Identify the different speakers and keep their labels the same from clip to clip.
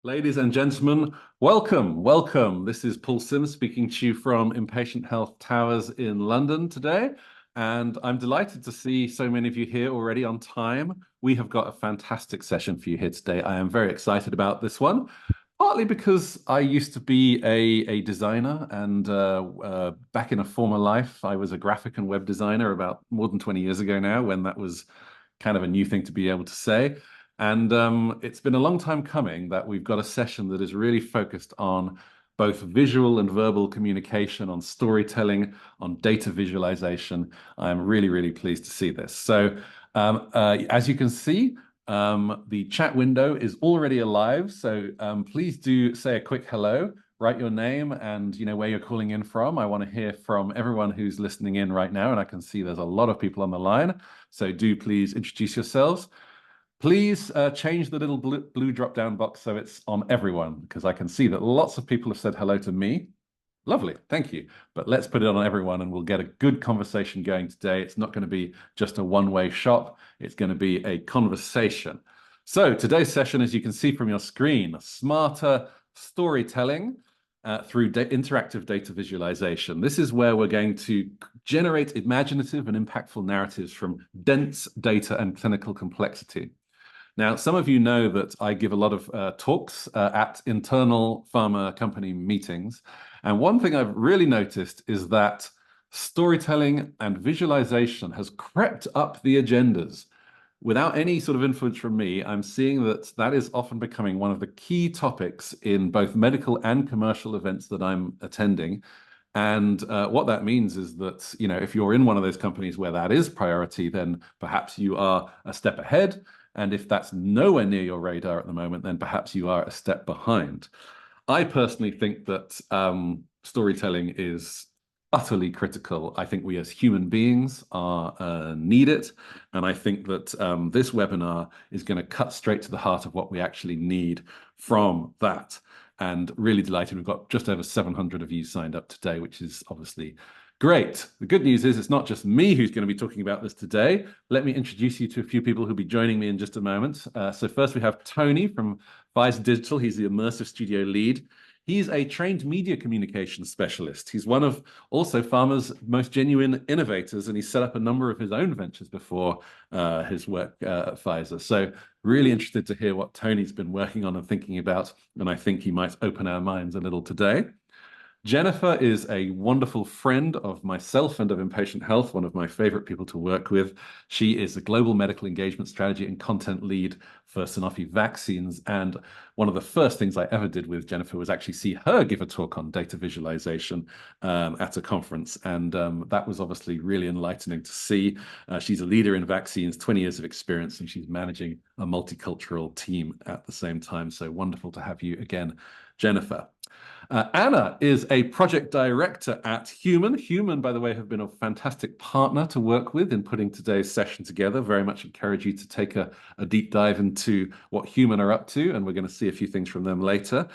Speaker 1: Ladies and gentlemen, welcome, welcome. This is Paul Sims speaking to you from Impatient Health Towers in London today. And I'm delighted to see so many of you here already on time. We have got a fantastic session for you here today. I am very excited about this one, partly because I used to be a designer and back in a former life, I was a graphic and web designer about more than 20 years ago now, when that was kind of a new thing to be able to say. And it's been a long time coming that we've got a session that is really focused on both visual and verbal communication, on storytelling, on data visualization. I'm really, really pleased to see this. So as you can see, the chat window is already alive. So please do say a quick hello, write your name and where you're calling in from. I want to hear from everyone who's listening in right now, and I can see there's a lot of people on the line. So do please introduce yourselves. Please change the little blue drop-down box so it's on everyone, because I can see that lots of people have said hello to me. Lovely, thank you. But let's put it on everyone and we'll get a good conversation going today. It's not going to be just a one-way shop. It's going to be a conversation. So today's session, as you can see from your screen, smarter storytelling through interactive data visualization. This is where we're going to generate imaginative and impactful narratives from dense data and clinical complexity. Now, some of you know that I give a lot of talks at internal pharma company meetings. And one thing I've really noticed is that storytelling and visualization has crept up the agendas. Without any sort of influence from me, I'm seeing that that is often becoming one of the key topics in both medical and commercial events that I'm attending. And what that means is that, if you're in one of those companies where that is priority, then perhaps you are a step ahead. And if that's nowhere near your radar at the moment, then perhaps you are a step behind. I personally think that storytelling is utterly critical. I think we as human beings need it. And I think that this webinar is going to cut straight to the heart of what we actually need from that. And really delighted. We've got just over 700 of you signed up today, which is obviously great. The good news is it's not just me who's going to be talking about this today. Let me introduce you to a few people who'll be joining me in just a moment. So first we have Tony from Pfizer Digital. He's the Immersive Studio lead. He's a trained media communications specialist. He's one of also pharma's most genuine innovators, and he's set up a number of his own ventures before his work at Pfizer. So really interested to hear what Tony's been working on and thinking about, and I think he might open our minds a little today. Jennifer is a wonderful friend of myself and of Impatient Health, one of my favorite people to work with. She is the global medical engagement strategy and content lead for Sanofi vaccines. And one of the first things I ever did with Jennifer was actually see her give a talk on data visualization at a conference. And that was obviously really enlightening to see. She's a leader in vaccines, 20 years of experience, and she's managing a multicultural team at the same time. So wonderful to have you again, Jennifer. Anna is a project director at Human. Human, by the way, have been a fantastic partner to work with in putting today's session together. Very much encourage you to take a deep dive into what Human are up to, and we're going to see a few things from them later.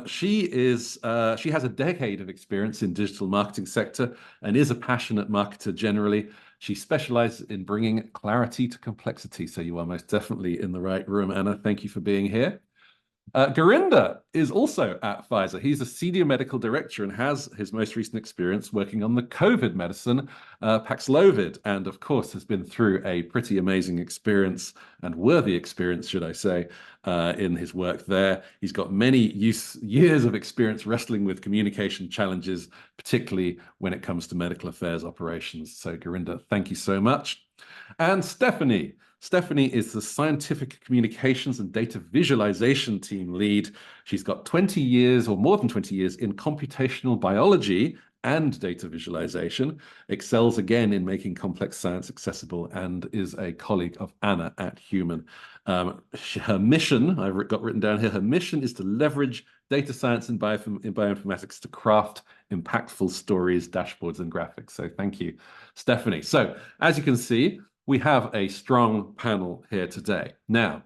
Speaker 1: She has a decade of experience in digital marketing sector and is a passionate marketer generally. She specializes in bringing clarity to complexity. So you are most definitely in the right room, Anna. Thank you for being here. Gurinder is also at Pfizer. He's a senior medical director and has his most recent experience working on the COVID medicine, Paxlovid, and of course has been through a pretty amazing experience and worthy experience, should I say, in his work there. He's got many years of experience wrestling with communication challenges, particularly when it comes to medical affairs operations. So Gurinder, thank you so much. And Stephanie. Stephanie is the Scientific Communications and Data Visualization Team lead. She's got 20 years or more than 20 years in computational biology and data visualization, excels again in making complex science accessible, and is a colleague of Anna at Human. Her mission, I've got written down here, her mission is to leverage data science and bioinformatics to craft impactful stories, dashboards, and graphics. So thank you, Stephanie. So as you can see, we have a strong panel here today. Now,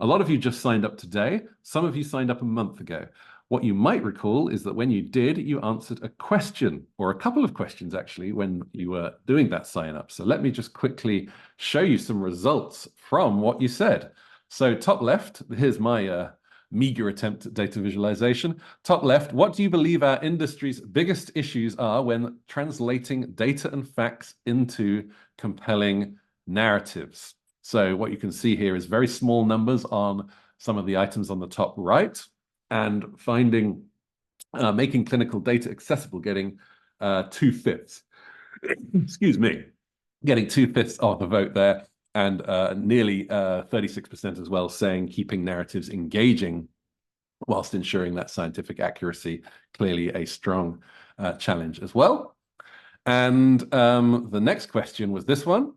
Speaker 1: a lot of you just signed up today. Some of you signed up a month ago. What you might recall is that when you did, you answered a question, or a couple of questions actually, when you were doing that sign up. So let me just quickly show you some results from what you said. So top left, here's my meager attempt at data visualization. Top left, what do you believe our industry's biggest issues are when translating data and facts into compelling narratives? So what you can see here is very small numbers on some of the items on the top right, and making clinical data accessible, getting 2/5. Excuse me, getting 2/5 of the vote there, and nearly 36% as well saying keeping narratives engaging whilst ensuring that scientific accuracy, clearly a strong challenge as well. And the next question was this one.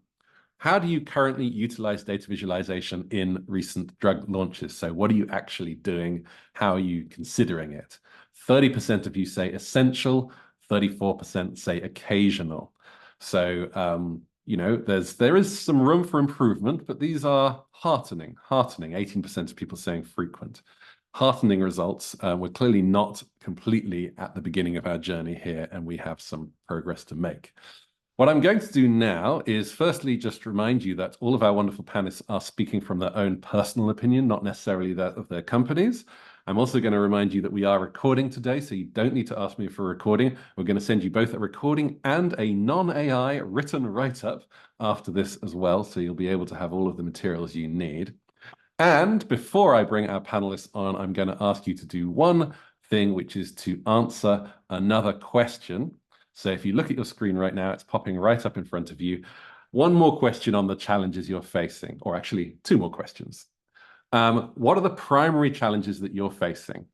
Speaker 1: How do you currently utilize data visualization in recent drug launches? So what are you actually doing? How are you considering it? 30% of you say essential, 34% say occasional. So, there is some room for improvement, but these are heartening, 18% of people saying frequent. Heartening results. We're clearly not completely at the beginning of our journey here, and we have some progress to make. What I'm going to do now is firstly just remind you that all of our wonderful panelists are speaking from their own personal opinion, not necessarily that of their companies. I'm also going to remind you that we are recording today, so you don't need to ask me for a recording. We're going to send you both a recording and a non-AI written write-up after this as well, so you'll be able to have all of the materials you need. And before I bring our panelists on, I'm going to ask you to do one thing, which is to answer another question. So if you look at your screen right now, it's popping right up in front of you. One more question on the challenges you're facing, or actually two more questions. What are the primary challenges that you're facing?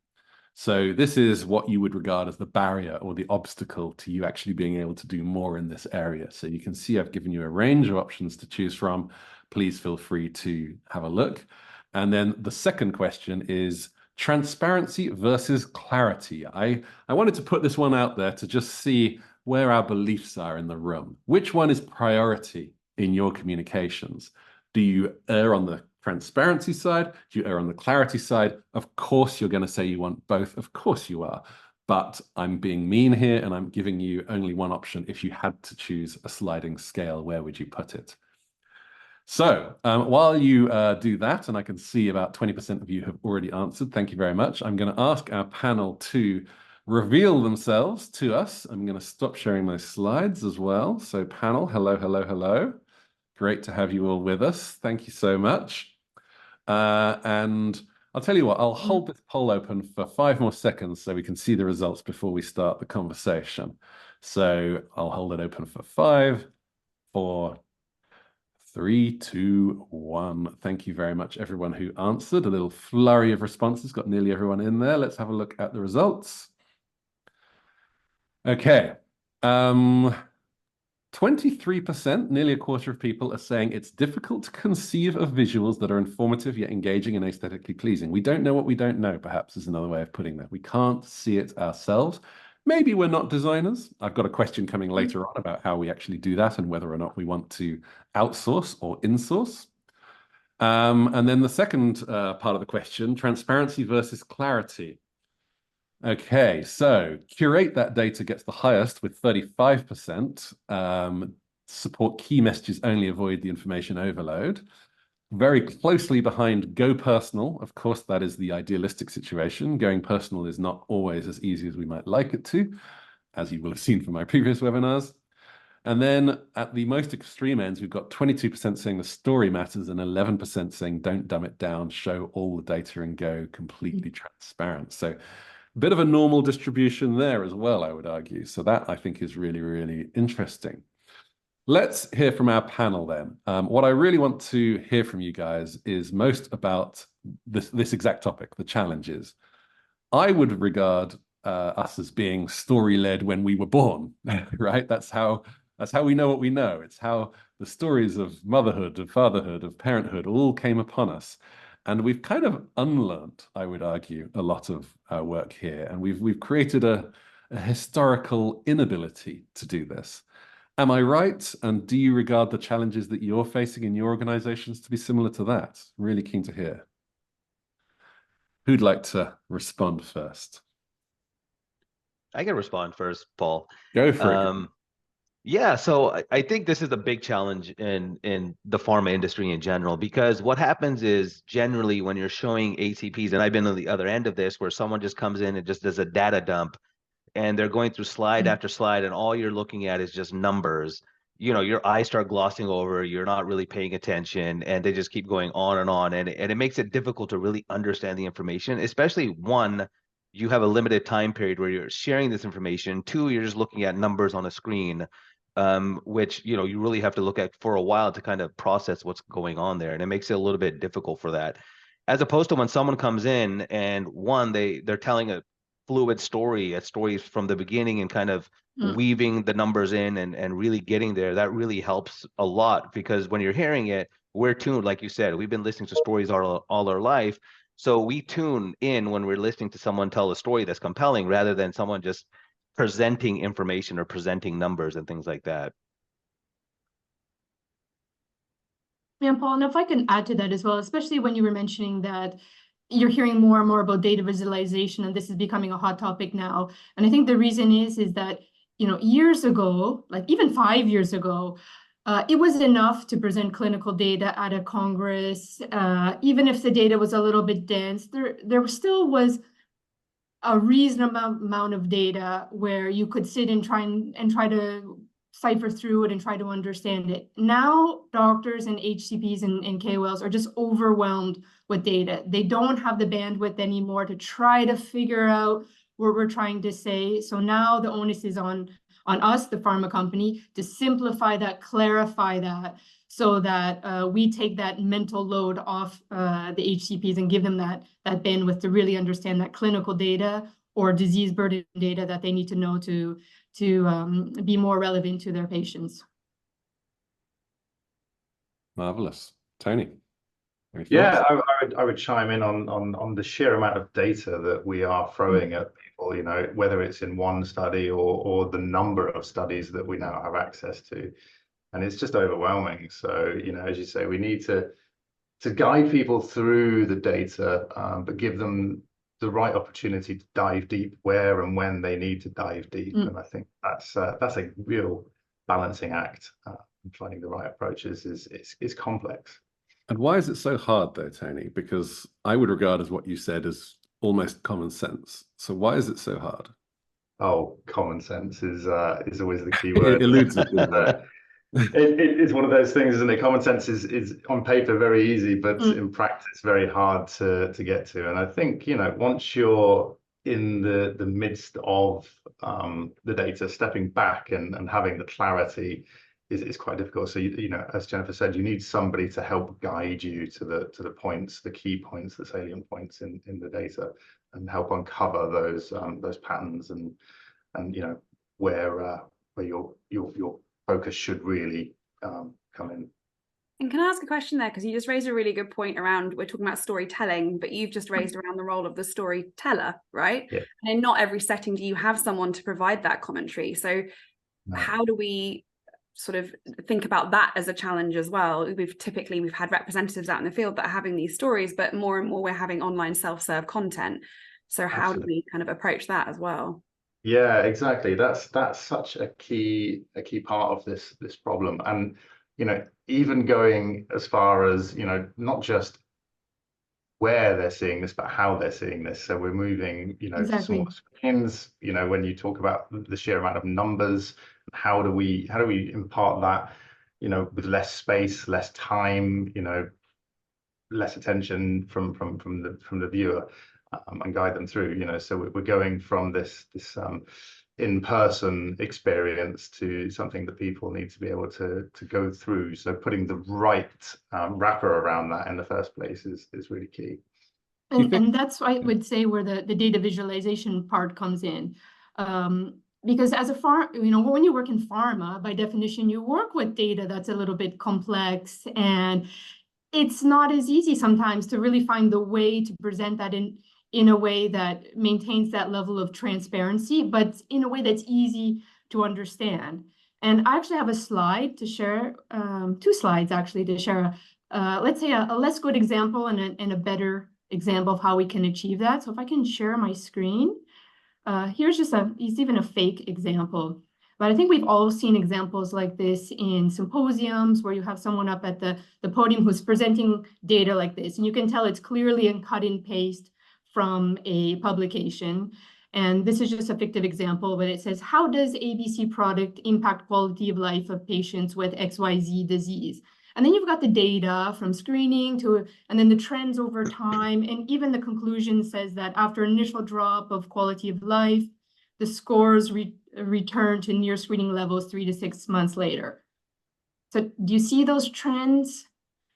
Speaker 1: So this is what you would regard as the barrier or the obstacle to you actually being able to do more in this area. So you can see I've given you a range of options to choose from. Please feel free to have a look. And then the second question is transparency versus clarity. I wanted to put this one out there to just see where our beliefs are in the room. Which one is priority in your communications? Do you err on the transparency side? Do you err on the clarity side? Of course, you're going to say you want both. Of course you are. But I'm being mean here, and I'm giving you only one option. If you had to choose a sliding scale, where would you put it? So while you do that, and I can see about 20% of you have already answered, thank you very much. I'm going to ask our panel to reveal themselves to us. I'm going to stop sharing my slides as well. So panel, hello, hello, hello. Great to have you all with us. Thank you so much. And I'll tell you what, I'll hold this poll open for 5 more seconds so we can see the results before we start the conversation. So I'll hold it open for 5, 4, 3, 2, 1. Thank you very much, everyone who answered. A little flurry of responses, got nearly everyone in there. Let's have a look at the results. Okay. 23%, nearly a quarter of people, are saying it's difficult to conceive of visuals that are informative yet engaging and aesthetically pleasing. We don't know what we don't know, perhaps, is another way of putting that. We can't see it ourselves. Maybe we're not designers. I've got a question coming later on about how we actually do that and whether or not we want to outsource or insource. And then the second part of the question, transparency versus clarity. Okay, so curate that data gets the highest with 35%. Support key messages only, avoid the information overload. Very closely behind go personal. Of course, that is the idealistic situation. Going personal is not always as easy as we might like it to, as you will have seen from my previous webinars. And then at the most extreme ends, we've got 22% saying the story matters and 11% saying don't dumb it down, show all the data and go completely transparent. So a bit of a normal distribution there as well, I would argue. So that I think is really, really interesting. Let's hear from our panel then. What I really want to hear from you guys is most about this exact topic, the challenges. I would regard us as being story-led when we were born, right? That's how we know what we know. It's how the stories of motherhood, of fatherhood, of parenthood all came upon us. And we've kind of unlearned, I would argue, a lot of our work here. And we've created a historical inability to do this. Am I right? And do you regard the challenges that you're facing in your organizations to be similar to that? Really keen to hear. Who'd like to respond first?
Speaker 2: I can respond first, Paul.
Speaker 1: Go for it.
Speaker 2: Yeah, so I think this is a big challenge in the pharma industry in general, because what happens is generally when you're showing ACPs, and I've been on the other end of this, where someone just comes in and just does a data dump and they're going through slide
Speaker 1: Mm.
Speaker 2: after slide, and all you're looking at is just numbers. You know, your eyes start glossing over, you're not really paying attention, and they just keep going on and on. And it makes it difficult to really understand the information, especially one, you have a limited time period where you're sharing this information. Two, you're just looking at numbers on a screen, which, you know, you really have to look at for a while to kind of process what's going on there. And it makes it a little bit difficult for that. As opposed to when someone comes in and one, they're telling a fluid story, a story from the beginning, and kind of
Speaker 3: Mm.
Speaker 2: weaving the numbers in and really getting there. That really helps a lot, because when you're hearing it, we're tuned, like you said, we've been listening to stories all our life. So we tune in when we're listening to someone tell a story that's compelling, rather than someone just presenting information or presenting numbers and things like that.
Speaker 3: Yeah, Paul, and if I can add to that as well, especially when you were mentioning that you're hearing more and more about data visualization, and this is becoming a hot topic now. And I think the reason is that, you know, years ago, like even 5 years ago, it was enough to present clinical data at a congress. Even if the data was a little bit dense, there still was a reasonable amount of data where you could sit and try to cipher through it and try to understand it. Now, doctors and HCPs and KOLs are just overwhelmed with data. They don't have the bandwidth anymore to try to figure out what we're trying to say. So now the onus is on us, the pharma company, to simplify that, clarify that, so that we take that mental load off the HCPs and give them that bandwidth to really understand that clinical data or disease burden data that they need to know to be more relevant to their patients.
Speaker 1: Marvelous. Tony, any
Speaker 4: Yeah,
Speaker 1: thoughts?
Speaker 4: I would chime in on the sheer amount of data that we are throwing at people, you know, whether it's in one study or the number of studies that we now have access to. And it's just overwhelming. So, you know, as you say, we need to guide people through the data, but give them the right opportunity to dive deep where and when they need to dive deep. And I think that's a real balancing act. Finding the right approaches is complex.
Speaker 1: And why is it so hard though, Tony? Because I would regard as what you said as almost common sense. So why is it so hard?
Speaker 4: Oh, common sense is always the key
Speaker 1: It
Speaker 4: word.
Speaker 1: eludes it, doesn't it?
Speaker 4: It's one of those things, isn't it? Common sense is on paper very easy, but in practice very hard to get to. And I think, you know, once you're in the midst of the data, stepping back and having the clarity is quite difficult. So you know, as Jennifer said, you need somebody to help guide you to the points, the key points, the salient points in the data, and help uncover those patterns and you know where your focus should really come in.
Speaker 5: And can I ask a question there? Because you just raised a really good point around, we're talking about storytelling, but you've just raised around the role of the storyteller, right?
Speaker 4: Yeah.
Speaker 5: And in not every setting do you have someone to provide that commentary. So how do we sort of think about that as a challenge as well? We've had representatives out in the field that are having these stories, but more and more we're having online self-serve content. So how do we kind of approach that as well?
Speaker 4: Yeah, exactly. That's such a key part of this problem. And you know, even going as far as, you know, not just where they're seeing this, but how they're seeing this. So we're moving, you know, to
Speaker 3: Exactly.
Speaker 4: smaller screens. You know, when you talk about the sheer amount of numbers, how do we impart that, you know, with less space, less time, you know, less attention from the viewer, and guide them through, you know. So we're going from this in-person experience to something that people need to be able to go through. So putting the right wrapper around that in the first place is really key.
Speaker 3: And that's why I would say where the data visualization part comes in. Because as a you know, when you work in pharma, by definition, you work with data that's a little bit complex, and it's not as easy sometimes to really find the way to present that in a way that maintains that level of transparency, but in a way that's easy to understand. And I actually have a slide to share, two slides actually to share, let's say a less good example and a better example of how we can achieve that. So if I can share my screen, here's just it's even a fake example. But I think we've all seen examples like this in symposiums where you have someone up at the podium who's presenting data like this, and you can tell it's clearly a cut and paste from a publication. And this is just a fictive example, but it says, how does ABC product impact quality of life of patients with XYZ disease? And then you've got the data from screening to, and then the trends over time. And even the conclusion says that after initial drop of quality of life, the scores return to near screening levels 3 to 6 months later. So do you see those trends?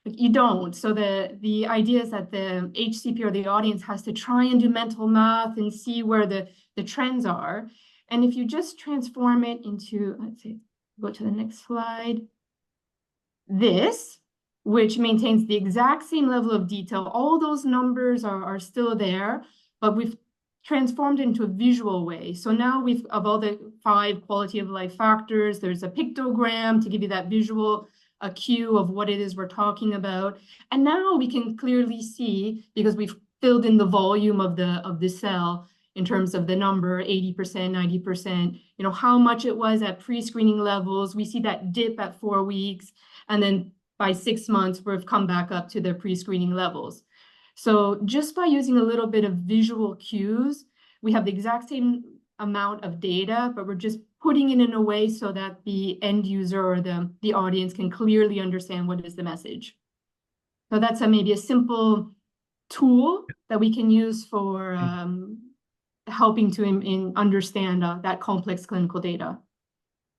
Speaker 3: You don't. So the idea is that the HCP or the audience has to try and do mental math and see where the trends are. And if you just transform it into, let's see, go to the next slide. This, which maintains the exact same level of detail, all those numbers are still there, but we've transformed into a visual way. So now we've, of all the 5 quality of life factors, there's a pictogram to give you that visual cue of what it is we're talking about. And now we can clearly see, because we've filled in the volume of the cell in terms of the number, 80%, 90%, how much it was at pre-screening levels. We see that dip at 4 weeks. And then by 6 months, we've come back up to the pre-screening levels. So just by using a little bit of visual cues, we have the exact same amount of data, but we're just putting it in a way so that the end user or the audience can clearly understand what is the message. So that's maybe a simple tool that we can use for helping to understand that complex clinical data.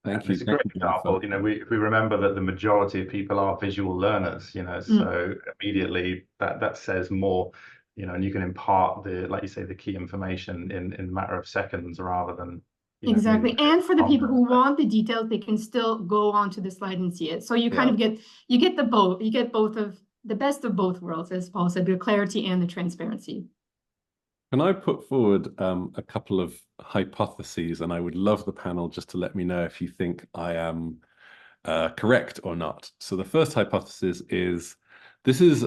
Speaker 1: Thank you.
Speaker 4: It's a great example. If we remember that the majority of people are visual learners, so immediately that says more, and you can impart like you say, the key information in a matter of seconds rather than
Speaker 3: exactly. And for the people who want the details, they can still go onto the slide and see it. So you kind of get both of the best of both worlds, as Paul said, the clarity and the transparency.
Speaker 1: Can I put forward a couple of hypotheses, and I would love the panel just to let me know if you think I am correct or not. So the first hypothesis is, this is,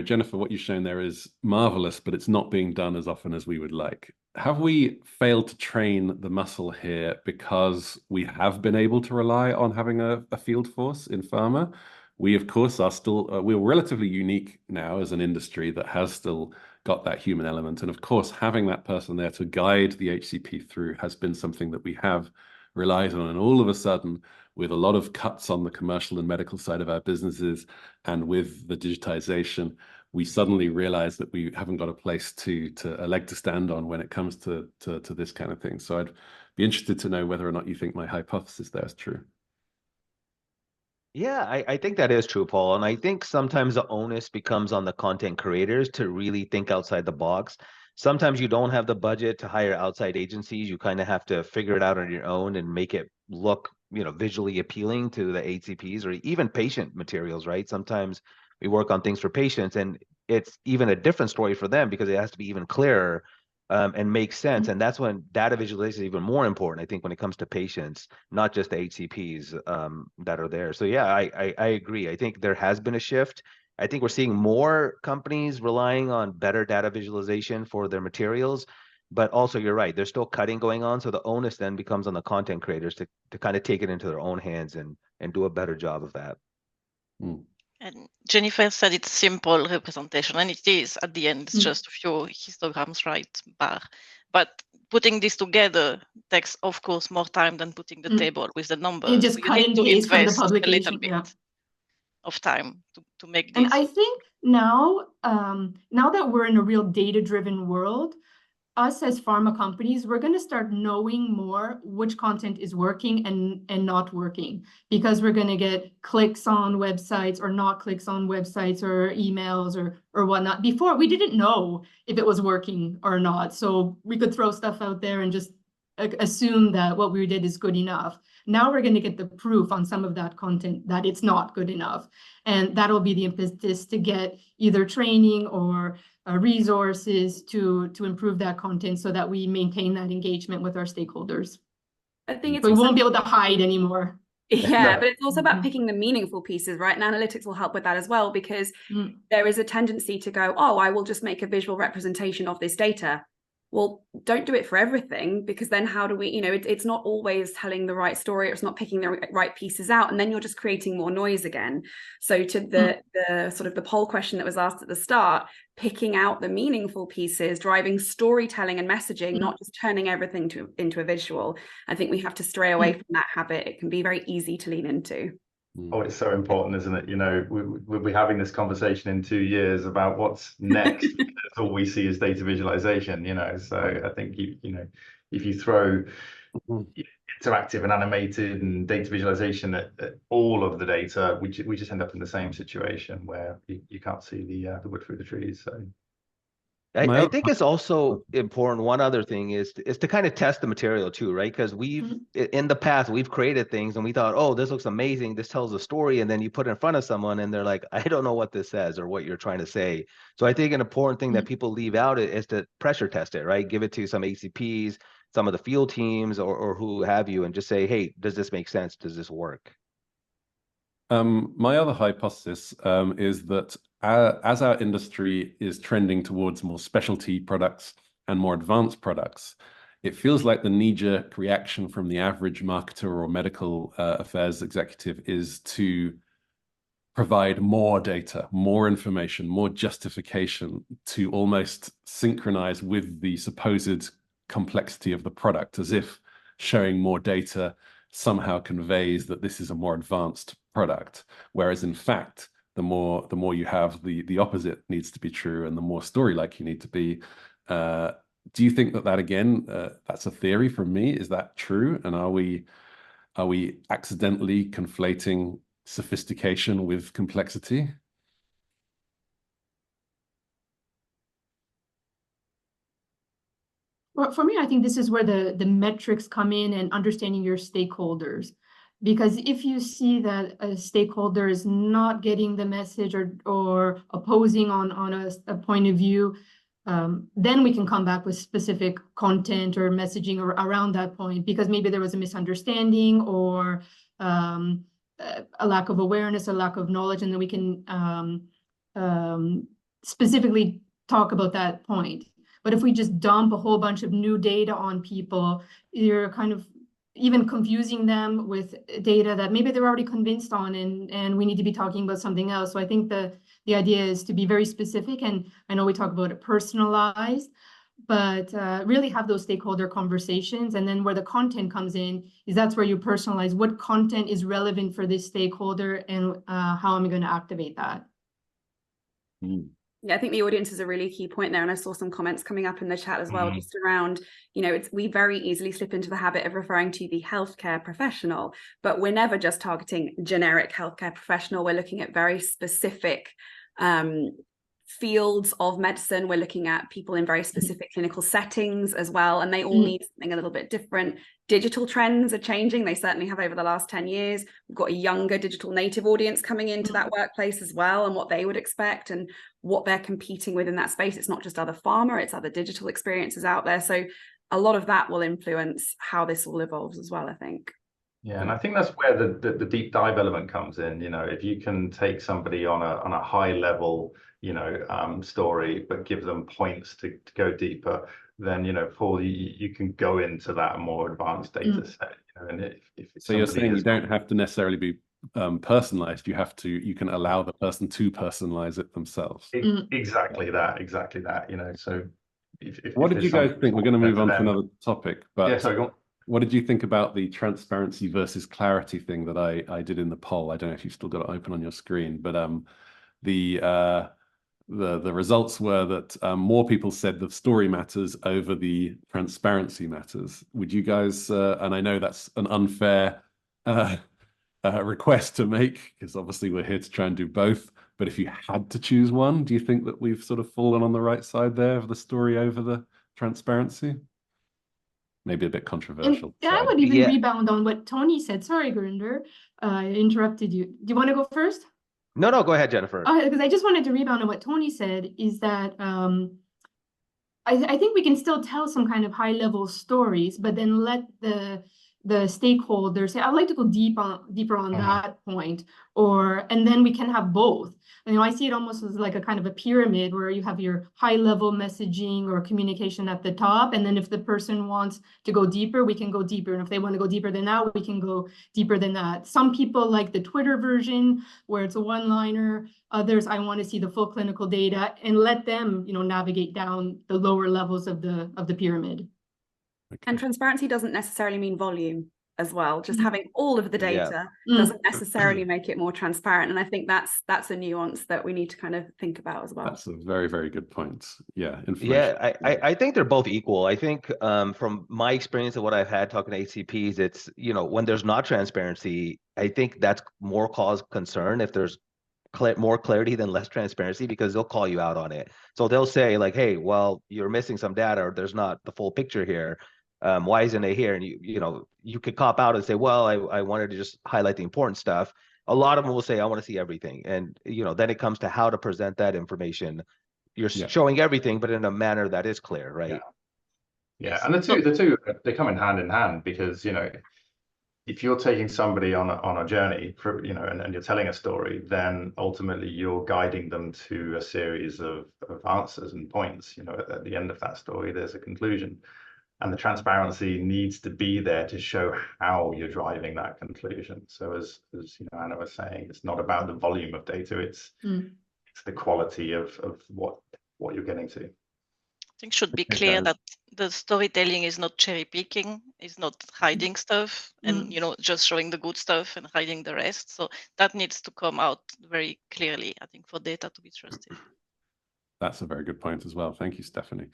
Speaker 1: Jennifer, what you've shown there is marvelous, but it's not being done as often as we would like. Have we failed to train the muscle here because we have been able to rely on having a field force in pharma? We, of course, are still, we're relatively unique now as an industry that has still got that human element. And of course, having that person there to guide the HCP through has been something that we have relied on. And all of a sudden, with a lot of cuts on the commercial and medical side of our businesses, and with the digitization, we suddenly realize that we haven't got a place a leg to stand on when it comes to this kind of thing. So I'd be interested to know whether or not you think my hypothesis there is true.
Speaker 2: Yeah, I think that is true, Paul. And I think sometimes the onus becomes on the content creators to really think outside the box. Sometimes you don't have the budget to hire outside agencies. You kind of have to figure it out on your own and make it look, visually appealing to the HCPs or even patient materials, right? Sometimes we work on things for patients and it's even a different story for them because it has to be even clearer and make sense. And that's when data visualization is even more important, I think, when it comes to patients, not just the HCPs that are there. So yeah, I agree. I think there has been a shift. I think we're seeing more companies relying on better data visualization for their materials, but also you're right, there's still cutting going on. So the onus then becomes on the content creators to kind of take it into their own hands and do a better job of that.
Speaker 6: And Jennifer said it's simple representation, and it is at the end. It's just a few histograms, right? But putting this together takes, of course, more time than putting the table with the numbers.
Speaker 3: You just cut and paste from the publication.
Speaker 6: A little bit of time to make this.
Speaker 3: And I think now that we're in a real data-driven world, us as pharma companies, we're going to start knowing more which content is working and not working, because we're going to get clicks on websites or not clicks on websites or emails or whatnot. Before, we didn't know if it was working or not. So we could throw stuff out there and just assume that what we did is good enough. Now we're going to get the proof on some of that content that it's not good enough. And that'll be the impetus to get either training or resources to improve that content so that we maintain that engagement with our stakeholders.
Speaker 5: I think
Speaker 3: we won't be able to hide anymore.
Speaker 5: Yeah, but it's also about picking the meaningful pieces, right? And analytics will help with that as well, because there is a tendency to go, oh, I will just make a visual representation of this data. well, don't do it for everything, because then how do we, it's not always telling the right story, or it's not picking the right pieces out, and then you're just creating more noise again. So to the sort of the poll question that was asked at the start, picking out the meaningful pieces, driving storytelling and messaging, not just turning everything into a visual. I think we have to stray away from that habit. It can be very easy to lean into.
Speaker 4: Oh, it's so important, isn't it? We'll be having this conversation in 2 years about what's next. That's all we see is data visualization, So I think, if you throw interactive and animated and data visualization at all of the data, we just end up in the same situation where you can't see the wood through the trees. So
Speaker 2: I think it's also important. One other thing is to kind of test the material too, right? Because in the past, we've created things and we thought, oh, this looks amazing. This tells a story. And then you put it in front of someone and they're like, I don't know what this says or what you're trying to say. So I think an important thing that people leave out is to pressure test it, right? Give it to some ACPs, some of the field teams or who have you, and just say, hey, does this make sense? Does this work?
Speaker 1: My other hypothesis is that as our industry is trending towards more specialty products and more advanced products, it feels like the knee-jerk reaction from the average marketer or medical affairs executive is to provide more data, more information, more justification to almost synchronize with the supposed complexity of the product, as if showing more data somehow conveys that this is a more advanced product, whereas in fact the more you have, the opposite needs to be true, and the more story-like you need to be. Do you think that again, that's a theory from me? Is that true? And are we accidentally conflating sophistication with complexity?
Speaker 3: Well, for me, I think this is where the metrics come in, and understanding your stakeholders. Because if you see that a stakeholder is not getting the message or opposing on a point of view, then we can come back with specific content or messaging around that point, because maybe there was a misunderstanding or a lack of awareness, a lack of knowledge, and then we can specifically talk about that point. But if we just dump a whole bunch of new data on people, you're kind of even confusing them with data that maybe they're already convinced on, and we need to be talking about something else. So I think the idea is to be very specific, and I know we talk about it personalized, but really have those stakeholder conversations. And then where the content comes in is that's where you personalize what content is relevant for this stakeholder, and how am I going to activate that.
Speaker 5: Yeah, I think the audience is a really key point there. And I saw some comments coming up in the chat as well, just around, we very easily slip into the habit of referring to the healthcare professional, but we're never just targeting generic healthcare professional. We're looking at very specific fields of medicine. We're looking at people in very specific clinical settings as well, and they all need something a little bit different. Digital trends are changing. They certainly have over the last 10 years. We've got a younger digital native audience coming into that workplace as well, and what they would expect and what they're competing with in that space. It's not just other pharma, it's other digital experiences out there. So a lot of that will influence how this all evolves as well, I think.
Speaker 4: Yeah, and I think that's where the deep dive element comes in. If you can take somebody on a high level, story, but give them points to go deeper, then Paul, you can go into that more advanced data set. And if
Speaker 1: so you're saying you don't have to necessarily be personalized. You can allow the person to personalize it themselves.
Speaker 4: Exactly that. So
Speaker 1: what did you guys think? We're going to move on to another topic, but
Speaker 4: yeah, sorry, go on.
Speaker 1: What did you think about the transparency versus clarity thing that I did in the poll? I don't know if you've still got it open on your screen, but the results were that more people said the story matters over the transparency matters. Would you guys, and I know that's an unfair request to make, because obviously we're here to try and do both, but if you had to choose one, do you think that we've sort of fallen on the right side there of the story over the transparency? Maybe a bit controversial.
Speaker 3: And I would even rebound on what Tony said. Sorry, Gurinder, I interrupted you. Do you want to go first?
Speaker 2: No, go ahead, Jennifer.
Speaker 3: Because I just wanted to rebound on what Tony said, is that I think we can still tell some kind of high-level stories, but then let the the stakeholders say, I'd like to go deeper on that point, and then we can have both. And, I see it almost as like a kind of a pyramid where you have your high level messaging or communication at the top. And then if the person wants to go deeper, we can go deeper. And if they want to go deeper than that, we can go deeper than that. Some people like the Twitter version where it's a one-liner. Others, I want to see the full clinical data and let them, navigate down the lower levels of the pyramid.
Speaker 1: Okay.
Speaker 5: And transparency doesn't necessarily mean volume as well. Just having all of the data
Speaker 2: Yeah.
Speaker 5: doesn't necessarily make it more transparent. And I think that's a nuance that we need to kind of think about as well.
Speaker 1: That's a very, very good point. Yeah.
Speaker 2: Yeah, I think they're both equal. I think from my experience of what I've had talking to HCPs, it's, when there's not transparency, I think that's more cause concern if there's more clarity than less transparency, because they'll call you out on it. So they'll say like, hey, well, you're missing some data, or there's not the full picture here. Why isn't it here? And you could cop out and say, well, I wanted to just highlight the important stuff. A lot of them will say, I want to see everything. And, then it comes to how to present that information. You're showing everything, but in a manner that is clear, right?
Speaker 4: Yeah. And the two, they come in hand, because, if you're taking somebody on a journey for, and you're telling a story, then ultimately you're guiding them to a series of answers and points. At the end of that story, there's a conclusion, and the transparency needs to be there to show how you're driving that conclusion. So as Anna was saying, it's not about the volume of data, it's the quality of what you're getting to.
Speaker 6: I think it should be clear that the storytelling is not cherry picking, is not hiding stuff and, just showing the good stuff and hiding the rest. So that needs to come out very clearly, I think, for data to be trusted.
Speaker 1: That's a very good point as well. Thank you, Stephanie.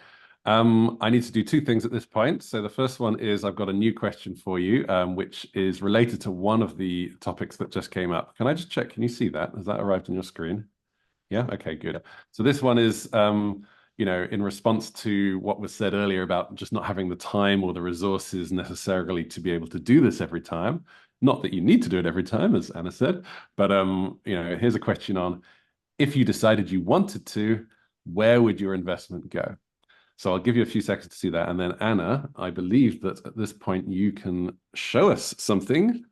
Speaker 1: I need to do two things at this point. So the first one is I've got a new question for you, which is related to one of the topics that just came up. Can I just check? Can you see that? Has that arrived on your screen? Yeah. Okay, good. So this one is, in response to what was said earlier about just not having the time or the resources necessarily to be able to do this every time. Not that you need to do it every time, as Anna said, but here's a question on, if you decided you wanted to, where would your investment go? So I'll give you a few seconds to see that. And then Anna, I believe that at this point you can show us something.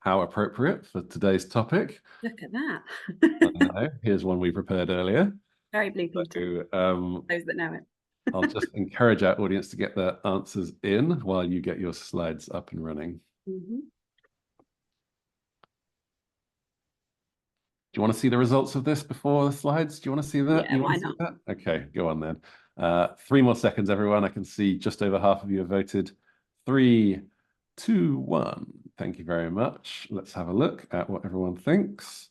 Speaker 1: How appropriate for today's topic.
Speaker 5: Look at that.
Speaker 1: I know. Here's one we prepared earlier.
Speaker 5: Very Blue Peter.
Speaker 1: So,
Speaker 5: those that know it.
Speaker 1: I'll just encourage our audience to get their answers in while you get your slides up and running.
Speaker 5: Mm-hmm.
Speaker 1: Do you want to see the results of this before the slides? Do you want to see that?
Speaker 5: Yeah, why not?
Speaker 1: Okay, go on then. 3 more seconds, everyone. I can see just over half of you have voted. 3, 2, 1. Thank you very much. Let's have a look at what everyone thinks.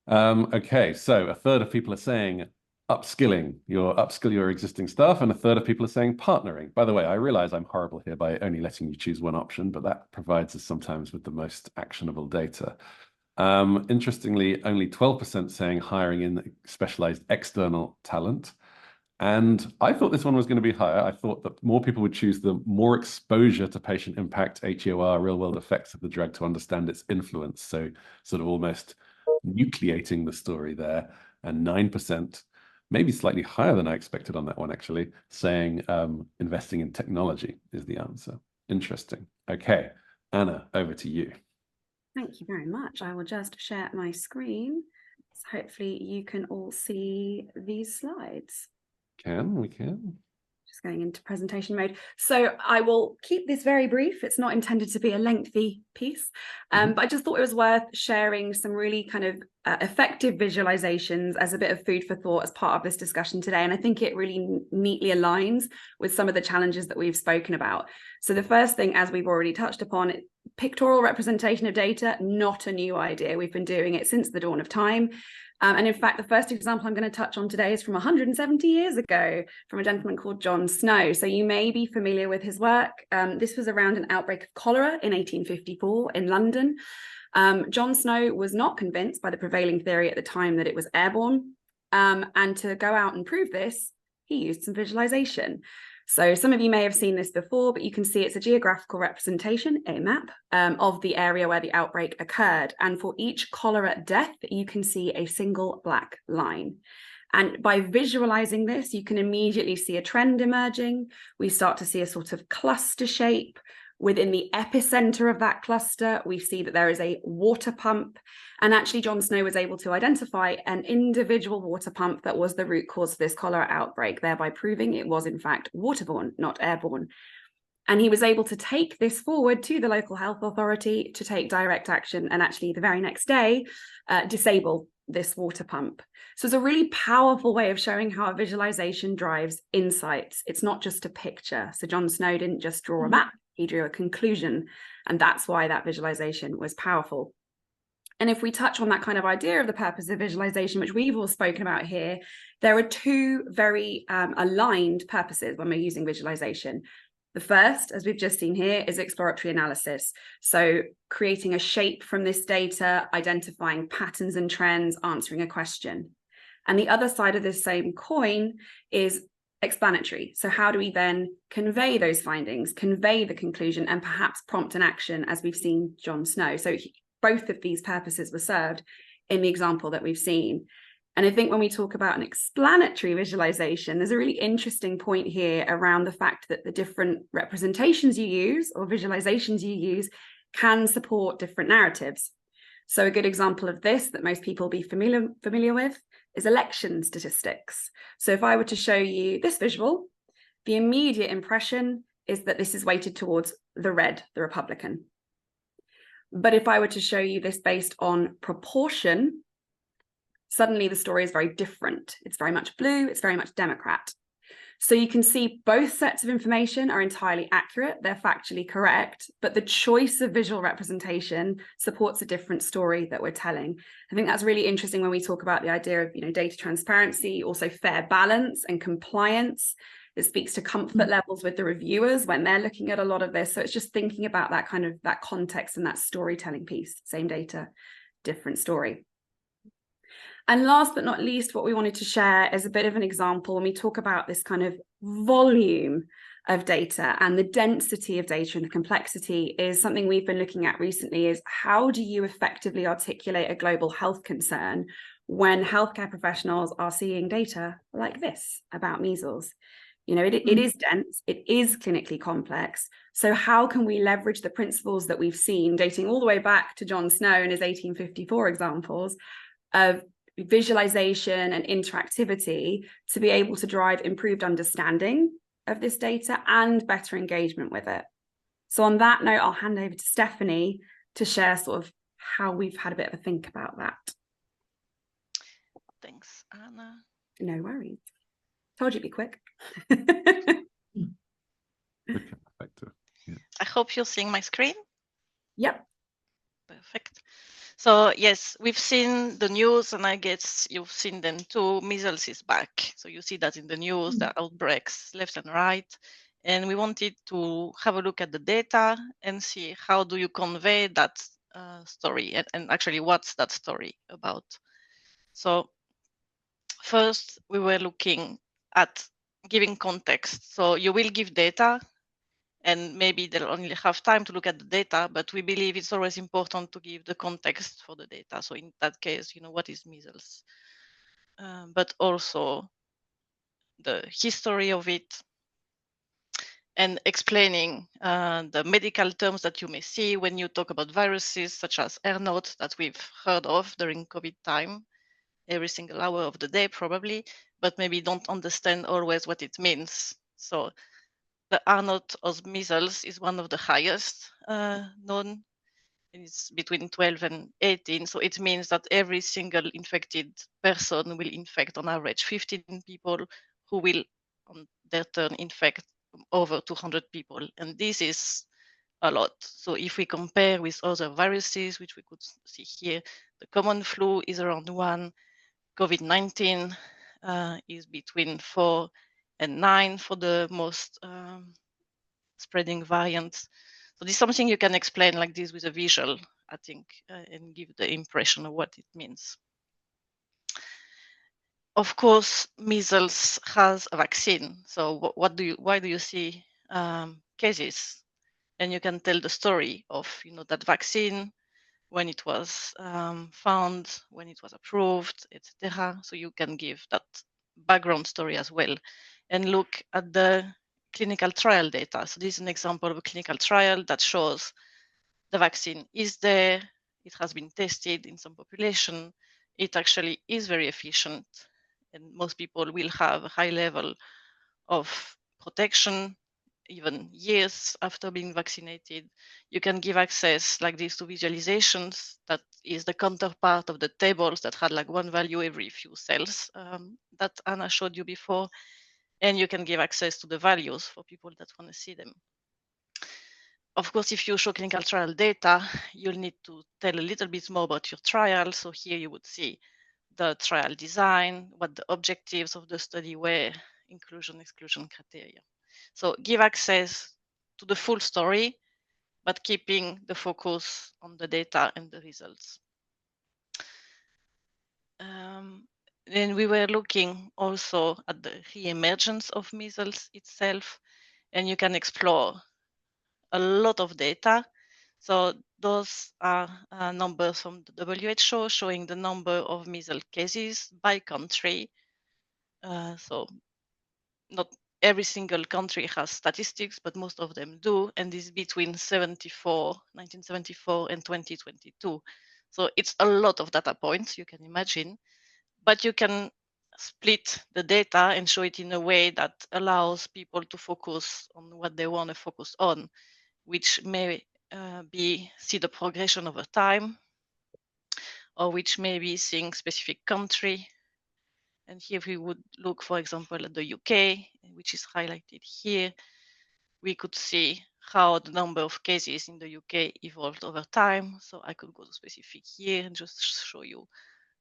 Speaker 1: Okay, so a third of people are saying upskilling, upskill your existing staff, and a third of people are saying partnering. By the way, I realize I'm horrible here by only letting you choose one option, but that provides us sometimes with the most actionable data. Interestingly, only 12% saying hiring in specialized external talent. And I thought this one was going to be higher. I thought that more people would choose the more exposure to patient impact, HEOR, real-world effects of the drug to understand its influence. So sort of almost nucleating the story there. And 9%, maybe slightly higher than I expected on that one, actually, saying investing in technology is the answer. Interesting. Okay, Anna, over to you.
Speaker 5: Thank you very much. I will just share my screen. So hopefully you can all see these slides.
Speaker 1: We can.
Speaker 5: Just going into presentation mode. So I will keep this very brief. It's not intended to be a lengthy piece, but I just thought it was worth sharing some really kind of effective visualizations as a bit of food for thought as part of this discussion today. And I think it really neatly aligns with some of the challenges that we've spoken about. So the first thing, as we've already touched upon, pictorial representation of data, not a new idea. We've been doing it since the dawn of time. And in fact, the first example I'm going to touch on today is from 170 years ago from a gentleman called John Snow. So you may be familiar with his work. This was around an outbreak of cholera in 1854 in London. John Snow was not convinced by the prevailing theory at the time that it was airborne. And to go out and prove this, he used some visualization. So some of you may have seen this before, but you can see it's a geographical representation, a map, of the area where the outbreak occurred. And for each cholera death, you can see a single black line. And by visualizing this, you can immediately see a trend emerging. We start to see a sort of cluster shape Within the epicenter of that cluster, we see that there is a water pump. And actually, John Snow was able to identify an individual water pump that was the root cause of this cholera outbreak, thereby proving it was in fact waterborne, not airborne. And he was able to take this forward to the local health authority to take direct action, and actually the very next day, disable this water pump. So it's a really powerful way of showing how a visualization drives insights. It's not just a picture. So John Snow didn't just draw a map, he drew a conclusion. And that's why that visualization was powerful. And if we touch on that kind of idea of the purpose of visualization, which we've all spoken about here, there are two very aligned purposes when we're using visualization. The first, as we've just seen here, is exploratory analysis. So creating a shape from this data, identifying patterns and trends, answering a question. And the other side of this same coin is explanatory. So how do we then convey those findings, convey the conclusion, and perhaps prompt an action, as we've seen John Snow. So both of these purposes were served in the example that we've seen. And I think when we talk about an explanatory visualization, there's a really interesting point here around the fact that the different representations you use or visualizations you use can support different narratives. So a good example of this that most people will be familiar with is election statistics. So if I were to show you this visual, the immediate impression is that this is weighted towards the red, the Republican. But if I were to show you this based on proportion, suddenly the story is very different. It's very much blue, it's very much Democrat. So you can see both sets of information are entirely accurate, they're factually correct, but the choice of visual representation supports a different story that we're telling. I think that's really interesting when we talk about the idea of, data transparency, also fair balance and compliance. It speaks to comfort levels with the reviewers when they're looking at a lot of this. So it's just thinking about that context and that storytelling piece. Same data, different story. And last but not least, what we wanted to share is a bit of an example when we talk about this kind of volume of data and the density of data and the complexity is something we've been looking at recently is how do you effectively articulate a global health concern when healthcare professionals are seeing data like this about measles? It is dense, it is clinically complex. So how can we leverage the principles that we've seen dating all the way back to John Snow and his 1854 examples of visualization and interactivity to be able to drive improved understanding of this data and better engagement with it? So on that note, I'll hand over to Stephanie to share sort of how we've had a bit of a think about that.
Speaker 6: Thanks, Anna.
Speaker 5: No worries. Told you it'd be quick.
Speaker 6: I hope you're seeing my screen.
Speaker 5: Yep.
Speaker 6: Perfect. So yes, we've seen the news, and I guess you've seen them too. Measles is back. So you see that in the news, the outbreaks left and right. And we wanted to have a look at the data and see how do you convey that story and actually what's that story about. So first, we were looking at giving context. So you will give data, and maybe they'll only have time to look at the data, but we believe it's always important to give the context for the data. So in that case, what is measles? But also the history of it and explaining the medical terms that you may see when you talk about viruses, such as R0 that we've heard of during COVID time, every single hour of the day probably, but maybe don't understand always what it means. So the R0 of measles is one of the highest known. It's between 12 and 18. So it means that every single infected person will infect on average 15 people who will on their turn infect over 200 people. And this is a lot. So if we compare with other viruses, which we could see here, the common flu is around 1, COVID-19 is between 4 and 9 for the most spreading variants. So this is something you can explain like this with a visual, I think, and give the impression of what it means. Of course, measles has a vaccine. So why do you see cases? And you can tell the story of that vaccine, when it was found, when it was approved, etc. So you can give that background story as well, and look at the clinical trial data. So this is an example of a clinical trial that shows the vaccine is there, it has been tested in some population, it actually is very efficient, and most people will have a high level of protection, even years after being vaccinated. You can give access like this to visualizations. That is the counterpart of the tables that had like one value every few cells that Anna showed you before. And you can give access to the values for people that want to see them. Of course, if you show clinical trial data, you'll need to tell a little bit more about your trial. So here you would see the trial design, what the objectives of the study were, inclusion, exclusion criteria. So give access to the full story, but keeping the focus on the data and the results. Then we were looking also at the re-emergence of measles itself, and you can explore a lot of data. So those are numbers from the WHO showing the number of measles cases by country. So not every single country has statistics, but most of them do, and this is between 1974 and 2022. So it's a lot of data points, you can imagine, but you can split the data and show it in a way that allows people to focus on what they want to focus on, which may be see the progression over time, or which may be seeing specific country. And here we would look, for example, at the UK, which is highlighted here. We could see how the number of cases in the UK evolved over time. So I could go to specific year and just show you